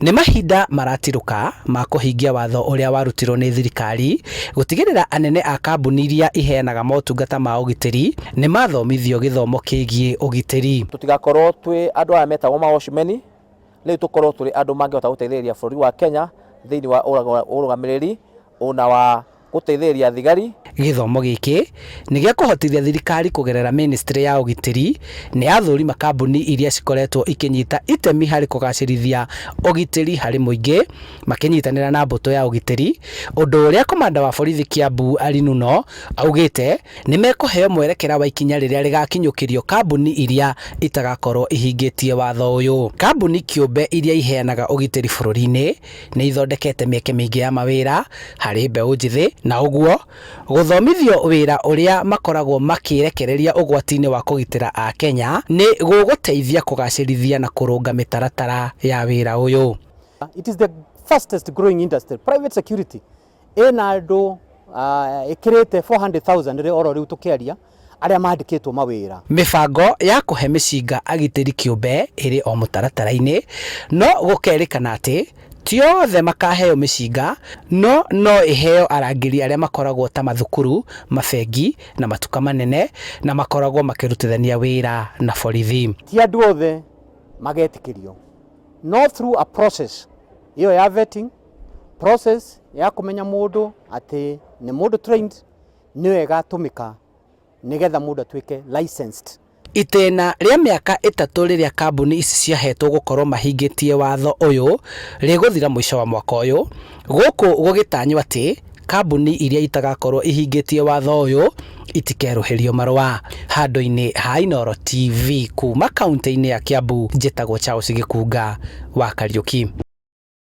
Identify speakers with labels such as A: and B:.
A: Nĩ mahinda maratiruka ma kũhingia watho ũrĩa warutirwo nĩ thirikari gũtigĩrĩra anene a kambuni iria iheanaga motungata ma ũgitĩri nĩ mathomithio gĩthomo kĩgiĩ ũgitĩri.
B: Tutigakorwo twĩ andũ aya metagwo mawacimeni, rĩu tũkorwo tũrĩ andũ mangĩhota gũteithĩrĩria bũrũri wa Kenya thĩinĩ wa ũrũgamĩrĩri ona wa gũteithĩrĩria thigari.
A: Gĩthomo gĩkĩ nĩ gĩa kũhotithia thirikari kũgerera ministry ya ũgitĩri nĩ yathũrima kambuni iria cikoretwo ikĩnyita itemi harĩ kũgacĩrithia ũgitĩri harĩ mũingĩ makĩnyitanĩra na mbũtũ ya ũgitĩri, ũndũ ũrĩa komanda wa borithi Kiambu Ali Nuno augĩte nĩ mekũheo mwerekera wa ikinya rĩrĩa rĩgakinyũkĩrio kambuni iria itagakorwo ihingĩtie watho ũyũ. Kambuni kĩũmbe iria iheanaga ũgitĩri bũrũri-inĩ nĩ ithondekete mĩeke mĩingĩ ya mawĩra harĩ mbeũ njĩthĩ, na ũguo gũthomithio wĩra ũrĩa makoragwo makĩrekereria ũgwati-inĩ wa kũgitĩra a Kenya nĩ gũgũteithia kũgacĩrithia na kũrũnga mĩtaratara ya wĩra ũyũ.
C: It is the fastest growing industry. Private security ena andũ ĩkĩrĩte 400,000 oro rĩu tũkĩaria arĩa mandĩkĩtwo mawĩra.
A: Mĩbango ya kũhe mĩcinga agitĩri kĩũmbe ĩrĩ o mũtaratara-inĩ, no gũkerĩkana atĩ ti othe makaheo mĩcinga, no ĩheo arangĩri arĩa makoragwo ta mathukuru, mabengi na matuka manene na makoragwo makĩrutithania wĩra na borithi.
C: Ti andũ othe magetĩkĩrio, no through a process iyo ya vetting process ya kũmenya mũndũ atĩ nĩ mũndũ trained, nĩyo ĩgatũmĩka nĩgetha mũndũ atuĩke licensed.
A: Itena rĩa mĩaka 3 rĩrĩa kambuni ici ciahetwo gũkorwo mahingĩtie watho ũyũ rĩgũthira mũico wa mwaka ũyũ, gũkũ gũgĩtanywo atĩ kambuni iria itagakorwo ihingĩtie watho ũyũ itikerũhĩrio marũa. Handũ-inĩ ha Inooro TV kuma kaunti-inĩ ya Kiambu, njĩtagwo Charles Gĩkunga wa Kariũki.